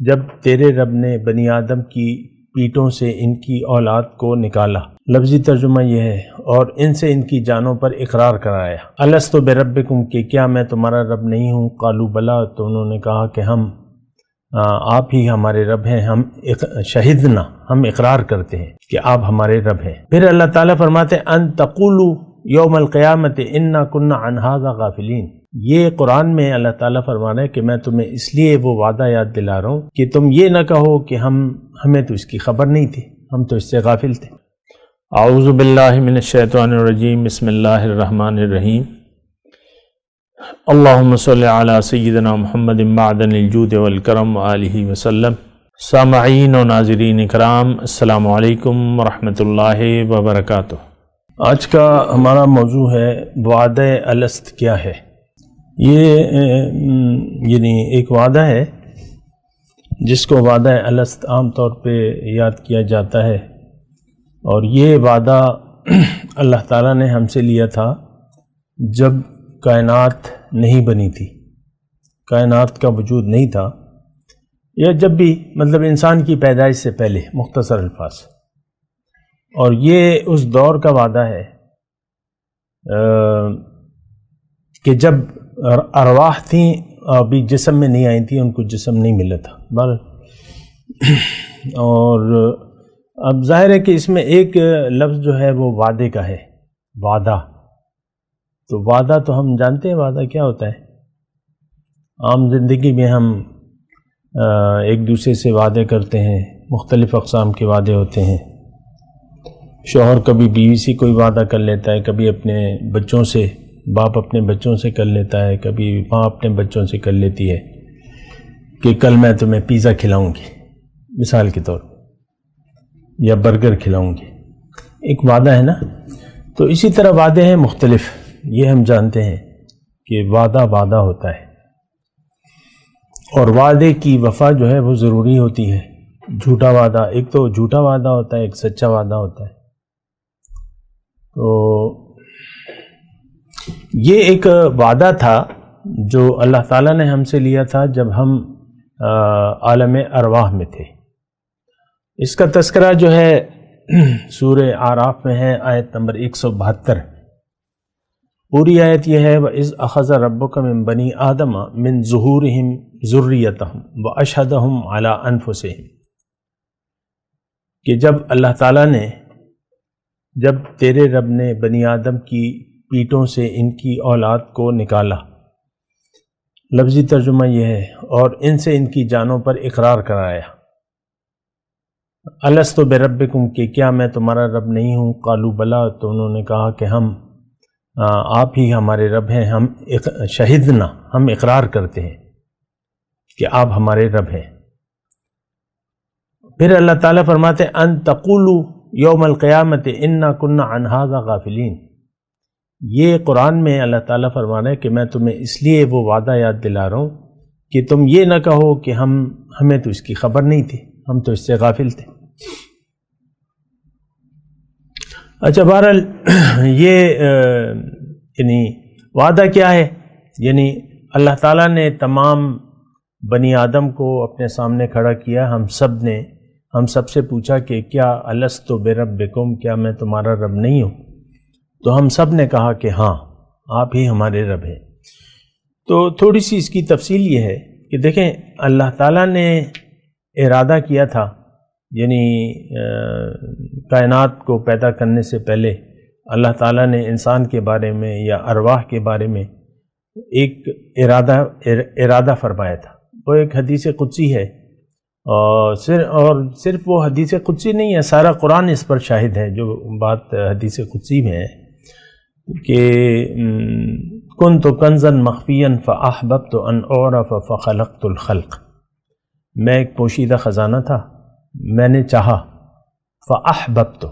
جب تیرے رب نے بنی آدم کی پیٹوں سے ان کی اولاد کو نکالا۔ لفظی ترجمہ یہ ہے اور ان سے ان کی جانوں پر اقرار کرایا۔ الستو بربکم کہ کیا میں تمہارا رب نہیں ہوں؟ قالوا بلا، تو انہوں نے کہا کہ آپ ہی ہمارے رب ہیں، ہم شہدنا، ہم اقرار کرتے ہیں کہ آپ ہمارے رب ہیں۔ پھر اللہ تعالیٰ فرماتے ہیں ان تقولوا یوم القیامت انا کنا عن ھذا غافلین۔ یہ قرآن میں اللہ تعالیٰ فرما رہا ہے کہ میں تمہیں اس لیے وہ وعدہ یاد دلا رہا ہوں کہ تم یہ نہ کہو کہ ہمیں تو اس کی خبر نہیں تھی، ہم تو اس سے غافل تھے۔ اعوذ باللہ من الشیطان الرجیم، بسم اللہ الرحمن الرحیم۔ اللہم صلی علی سیدنا محمد معدن الجود والکرم وآلہ وسلم۔ سامعین و ناظرین اکرام، السلام علیکم ورحمۃ اللہ وبرکاتہ۔ آج کا ہمارا موضوع ہے وعدہ الست کیا ہے۔ یہ یعنی ایک وعدہ ہے جس کو وعدہ الست عام طور پہ یاد کیا جاتا ہے، اور یہ وعدہ اللہ تعالیٰ نے ہم سے لیا تھا جب کائنات نہیں بنی تھی، کائنات کا وجود نہیں تھا، یا جب بھی مطلب انسان کی پیدائش سے پہلے، مختصر الفاظ۔ اور یہ اس دور کا وعدہ ہے کہ جب ارواح تھیں ابھی جسم میں نہیں آئی تھیں، ان کو جسم نہیں ملا تھا۔ اور اب ظاہر ہے کہ اس میں ایک لفظ جو ہے وہ وعدے کا ہے، وعدہ۔ تو وعدہ تو ہم جانتے ہیں وعدہ کیا ہوتا ہے، عام زندگی میں ہم ایک دوسرے سے وعدے کرتے ہیں، مختلف اقسام کے وعدے ہوتے ہیں۔ شوہر کبھی بیوی سے کوئی وعدہ کر لیتا ہے، کبھی اپنے بچوں سے، باپ اپنے بچوں سے کر لیتا ہے، کبھی ماں اپنے بچوں سے کر لیتی ہے کہ کل میں تمہیں پیزا کھلاؤں گی، مثال کے طور پر، یا برگر کھلاؤں گی، ایک وعدہ ہے نا۔ تو اسی طرح وعدے ہیں مختلف، یہ ہم جانتے ہیں کہ وعدہ وعدہ ہوتا ہے، اور وعدے کی وفا جو ہے وہ ضروری ہوتی ہے۔ جھوٹا وعدہ، ایک تو جھوٹا وعدہ ہوتا ہے، ایک سچا وعدہ ہوتا ہے۔ تو یہ ایک وعدہ تھا جو اللہ تعالیٰ نے ہم سے لیا تھا جب ہم عالم ارواح میں تھے۔ اس کا تذکرہ جو ہے سورہ اعراف میں ہے، آیت نمبر 172۔ پوری آیت یہ ہے وَإِذْ أَخَذَ رَبُّكَ مِن بَنِي آدَمَ مِن ظُهُورِهِمْ ذُرِّيَّتَهُمْ وَأَشْهَدَهُمْ عَلَىٰ أَنفُسِهِمْ، کہ جب اللہ تعالیٰ نے، جب تیرے رب نے بنی آدم کی پیٹوں سے ان کی اولاد کو نکالا۔ لفظی ترجمہ یہ ہے اور ان سے ان کی جانوں پر اقرار کرایا۔ الستو بربکم کہ کیا میں تمہارا رب نہیں ہوں؟ قالوا بلا، تو انہوں نے کہا کہ آپ ہی ہمارے رب ہیں، ہم شہدنا، ہم اقرار کرتے ہیں کہ آپ ہمارے رب ہیں۔ پھر اللہ تعالیٰ فرماتے ہیں ان تقولوا یوم القیامت انا کنا عن ھذا غافلین۔ یہ قرآن میں اللہ تعالیٰ فرما رہا ہے کہ میں تمہیں اس لیے وہ وعدہ یاد دلا رہا ہوں کہ تم یہ نہ کہو کہ ہمیں تو اس کی خبر نہیں تھی، ہم تو اس سے غافل تھے۔ اچھا، بہرحال یہ یعنی وعدہ کیا ہے؟ یعنی اللہ تعالیٰ نے تمام بنی آدم کو اپنے سامنے کھڑا کیا، ہم سب سے پوچھا کہ کیا الست بربکم، کیا میں تمہارا رب نہیں ہوں؟ تو ہم سب نے کہا کہ ہاں، آپ ہی ہمارے رب ہیں۔ تو تھوڑی سی اس کی تفصیل یہ ہے کہ دیکھیں، اللہ تعالیٰ نے ارادہ کیا تھا، یعنی کائنات کو پیدا کرنے سے پہلے اللہ تعالیٰ نے انسان کے بارے میں یا ارواح کے بارے میں ایک ارادہ فرمایا تھا۔ وہ ایک حدیث قدسی ہے، اور صرف وہ حدیث قدسی نہیں ہے، سارا قرآن اس پر شاہد ہے۔ جو بات حدیث قدسی میں ہے کہ کنت کنزا مخفیا فاحببت ان اعرف فخلقت الخلق، میں ایک پوشیدہ خزانہ تھا، میں نے چاہا، فاحببت،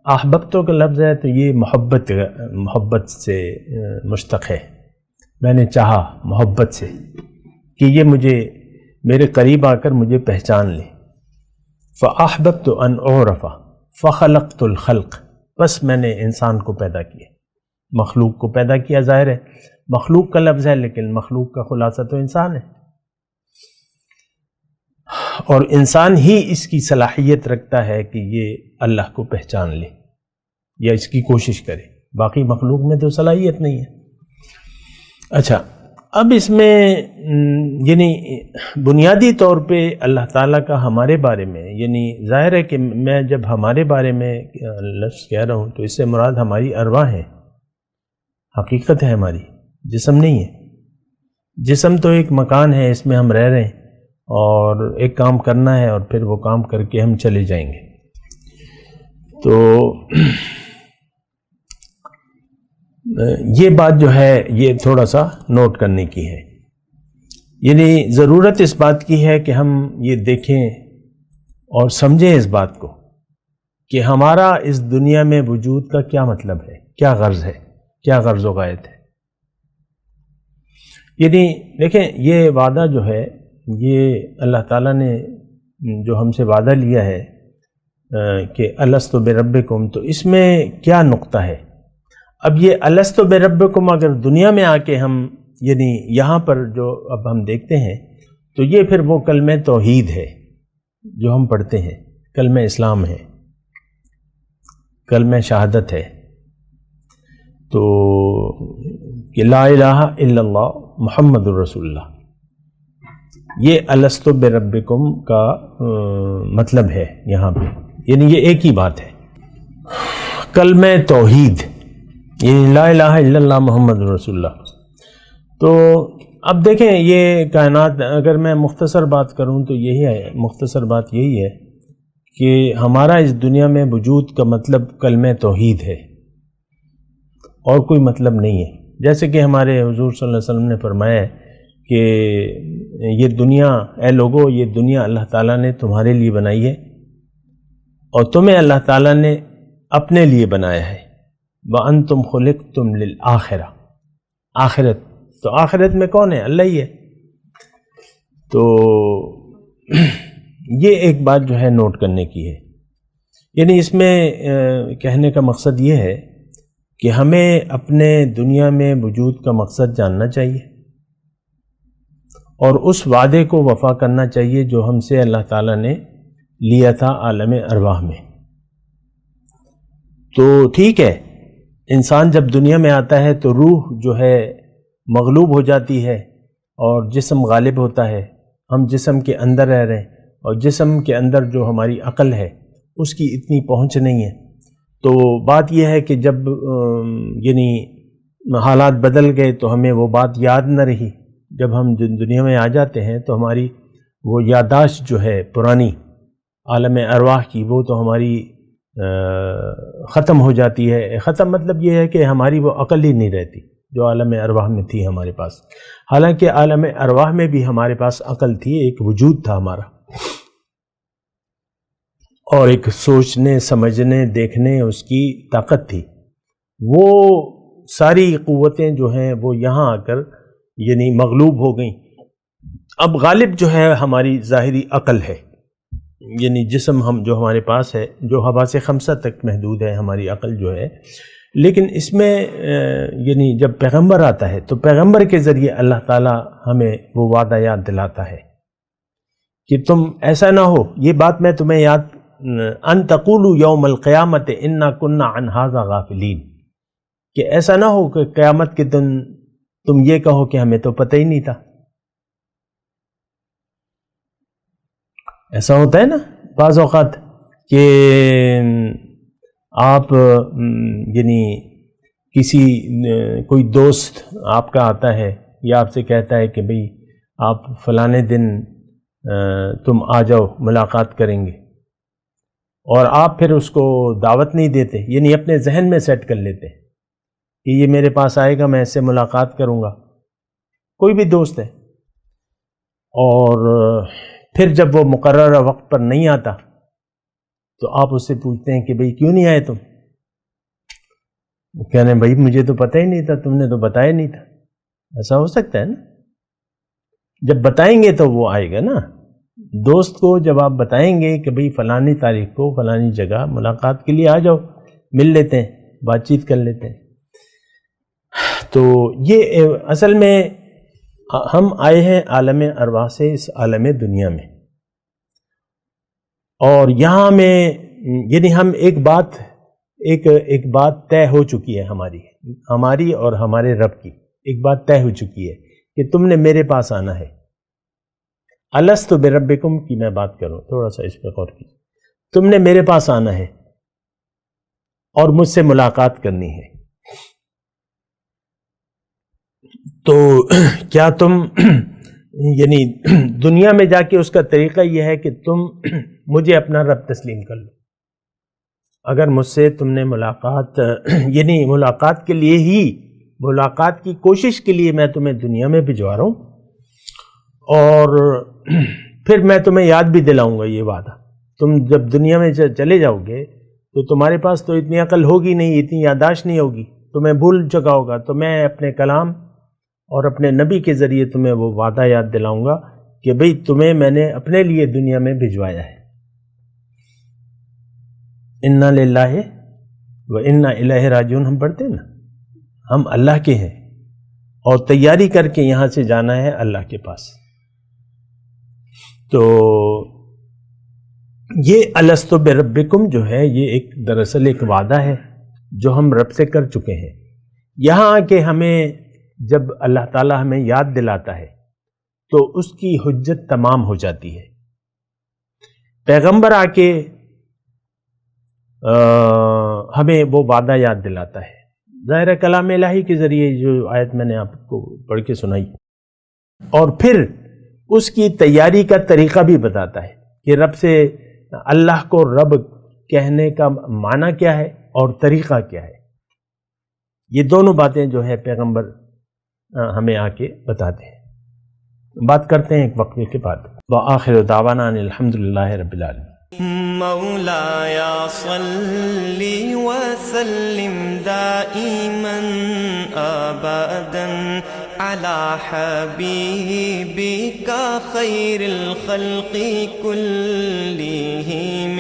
احببت کا لفظ ہے تو یہ محبت سے مشتق ہے، میں نے چاہا محبت سے کہ یہ مجھے میرے قریب آ کر مجھے پہچان لے۔ فاحببت ان اعرف فخلقت الخلق، بس میں نے انسان کو پیدا کیا، مخلوق کو پیدا کیا۔ ظاہر ہے مخلوق کا لفظ ہے لیکن مخلوق کا خلاصہ تو انسان ہے۔ اور انسان ہی اس کی صلاحیت رکھتا ہے کہ یہ اللہ کو پہچان لے یا اس کی کوشش کرے، باقی مخلوق میں تو صلاحیت نہیں ہے۔ اچھا، اب اس میں یعنی بنیادی طور پہ اللہ تعالیٰ کا ہمارے بارے میں، یعنی ظاہر ہے کہ میں جب ہمارے بارے میں لفظ کہہ رہا ہوں تو اس سے مراد ہماری ارواح ہے، حقیقت ہے ہماری، جسم نہیں ہے۔ جسم تو ایک مکان ہے، اس میں ہم رہ رہے ہیں اور ایک کام کرنا ہے اور پھر وہ کام کر کے ہم چلے جائیں گے۔ تو یہ بات جو ہے یہ تھوڑا سا نوٹ کرنے کی ہے، یعنی ضرورت اس بات کی ہے کہ ہم یہ دیکھیں اور سمجھیں اس بات کو کہ ہمارا اس دنیا میں وجود کا کیا مطلب ہے، کیا غرض ہے، کیا غرض و غایت ہے۔ یعنی دیکھیں، یہ وعدہ جو ہے یہ اللہ تعالیٰ نے جو ہم سے وعدہ لیا ہے کہ الستو بربکم، تو اس میں کیا نقطہ ہے؟ اب یہ الستو بربکم اگر دنیا میں آ کے ہم یعنی یہاں پر جو اب ہم دیکھتے ہیں تو یہ پھر وہ کلمہ توحید ہے جو ہم پڑھتے ہیں، کلمہ اسلام ہے، کلمہ شہادت ہے، تو کہ لا الہ الا اللہ محمد الرسول اللہ، یہ الستو بربکم کا مطلب ہے یہاں پہ، یعنی یہ ایک ہی بات ہے، کلمہ توحید، یعنی لا الہ الا اللہ محمد رسول اللہ۔ تو اب دیکھیں یہ کائنات، اگر میں مختصر بات کروں تو یہی ہے، مختصر بات یہی ہے کہ ہمارا اس دنیا میں وجود کا مطلب کلمہ توحید ہے اور کوئی مطلب نہیں ہے۔ جیسے کہ ہمارے حضور صلی اللہ علیہ وسلم نے فرمایا ہے کہ یہ دنیا، اے لوگو، یہ دنیا اللہ تعالیٰ نے تمہارے لیے بنائی ہے اور تمہیں اللہ تعالیٰ نے اپنے لیے بنایا ہے، وَأَنْتُمْ خُلِقْتُمْ لِلْآخِرَةِ، آخرت، تو آخرت میں کون ہے؟ اللہ ہی ہے۔ تو یہ ایک بات جو ہے نوٹ کرنے کی ہے، یعنی اس میں کہنے کا مقصد یہ ہے کہ ہمیں اپنے دنیا میں وجود کا مقصد جاننا چاہیے اور اس وعدے کو وفا کرنا چاہیے جو ہم سے اللہ تعالیٰ نے لیا تھا عالم ارواح میں۔ تو ٹھیک ہے، انسان جب دنیا میں آتا ہے تو روح جو ہے مغلوب ہو جاتی ہے اور جسم غالب ہوتا ہے، ہم جسم کے اندر رہ رہے ہیں اور جسم کے اندر جو ہماری عقل ہے اس کی اتنی پہنچ نہیں ہے۔ تو بات یہ ہے کہ جب یعنی حالات بدل گئے تو ہمیں وہ بات یاد نہ رہی، جب ہم دنیا میں آ جاتے ہیں تو ہماری وہ یادداشت جو ہے پرانی عالم ارواح کی، وہ تو ہماری ختم ہو جاتی ہے۔ ختم مطلب یہ ہے کہ ہماری وہ عقل ہی نہیں رہتی جو عالم ارواح میں تھی ہمارے پاس، حالانکہ عالم ارواح میں بھی ہمارے پاس عقل تھی، ایک وجود تھا ہمارا اور ایک سوچنے سمجھنے دیکھنے اس کی طاقت تھی۔ وہ ساری قوتیں جو ہیں وہ یہاں آ کر یعنی مغلوب ہو گئیں۔ اب غالب جو ہے ہماری ظاہری عقل ہے، یعنی جسم ہم جو ہمارے پاس ہے جو حواس خمسہ تک محدود ہے ہماری عقل جو ہے، لیکن اس میں یعنی جب پیغمبر آتا ہے تو پیغمبر کے ذریعے اللہ تعالیٰ ہمیں وہ وعدہ یاد دلاتا ہے کہ تم ایسا نہ ہو، یہ بات میں تمہیں یاد، ان تقولوا یوم القیامت انا کنا عن ھذا غافلین، کہ ایسا نہ ہو کہ قیامت کے دن تم یہ کہو کہ ہمیں تو پتہ ہی نہیں تھا۔ ایسا ہوتا ہے نا بعض اوقات کہ آپ یعنی کسی کوئی دوست آپ کا آتا ہے یا آپ سے کہتا ہے کہ بھئی آپ فلانے دن تم آ جاؤ ملاقات کریں گے، اور آپ پھر اس کو دعوت نہیں دیتے، یعنی اپنے ذہن میں سیٹ کر لیتے کہ یہ میرے پاس آئے گا، میں اس سے ملاقات کروں گا، کوئی بھی دوست ہے، اور پھر جب وہ مقررہ وقت پر نہیں آتا تو آپ اس سے پوچھتے ہیں کہ بھئی کیوں نہیں آئے تم؟ وہ کہنے بھئی مجھے تو پتہ ہی نہیں تھا، تم نے تو بتایا نہیں تھا۔ ایسا ہو سکتا ہے نا؟ جب بتائیں گے تو وہ آئے گا نا۔ دوست کو جب آپ بتائیں گے کہ بھئی فلانی تاریخ کو فلانی جگہ ملاقات کے لیے آ جاؤ، مل لیتے ہیں، بات چیت کر لیتے ہیں، تو یہ اصل میں ہم آئے ہیں عالم ارواح سے اس عالم دنیا میں، اور یہاں میں یعنی ہم ایک بات طے ہو چکی ہے ہماری اور ہمارے رب کی ایک بات طے ہو چکی ہے کہ تم نے میرے پاس آنا ہے. الست بربکم کی میں بات کروں، تھوڑا سا اس پہ غور کیجیے. تم نے میرے پاس آنا ہے اور مجھ سے ملاقات کرنی ہے. تو کیا تم یعنی دنیا میں جا کے اس کا طریقہ یہ ہے کہ تم مجھے اپنا رب تسلیم کر لو. اگر مجھ سے تم نے ملاقات یعنی ملاقات کے لیے ہی، ملاقات کی کوشش کے لیے میں تمہیں دنیا میں بھجوا رہا ہوں، اور پھر میں تمہیں یاد بھی دلاؤں گا یہ وعدہ. تم جب دنیا میں چلے جاؤ گے تو تمہارے پاس تو اتنی عقل ہوگی نہیں، اتنی یادداشت نہیں ہوگی، تمہیں بھول چکا ہوگا. تو میں اپنے کلام اور اپنے نبی کے ذریعے تمہیں وہ وعدہ یاد دلاؤں گا کہ بھئی تمہیں میں نے اپنے لیے دنیا میں بھجوایا ہے. انا للہ و انا الیہ راجعون ہم پڑھتے ہیں نا، ہم اللہ کے ہیں اور تیاری کر کے یہاں سے جانا ہے اللہ کے پاس. تو یہ الست بربکم جو ہے یہ دراصل ایک وعدہ ہے جو ہم رب سے کر چکے ہیں. یہاں آ کے ہمیں جب اللہ تعالیٰ ہمیں یاد دلاتا ہے تو اس کی حجت تمام ہو جاتی ہے. پیغمبر آ کے ہمیں وہ وعدہ یاد دلاتا ہے، ظاہر کلام الہی کے ذریعے جو آیت میں نے آپ کو پڑھ کے سنائی، اور پھر اس کی تیاری کا طریقہ بھی بتاتا ہے کہ رب سے اللہ کو رب کہنے کا معنی کیا ہے اور طریقہ کیا ہے. یہ دونوں باتیں جو ہے پیغمبر ہمیں آ کے بتاتے ہیں. بات کرتے ہیں ایک وقفے کے بعد. وآخر دعوانا ان الحمدللہ رب العالمین. مولاي صل وسلم دائما ابدا على حبيبك خير الخلق كلهم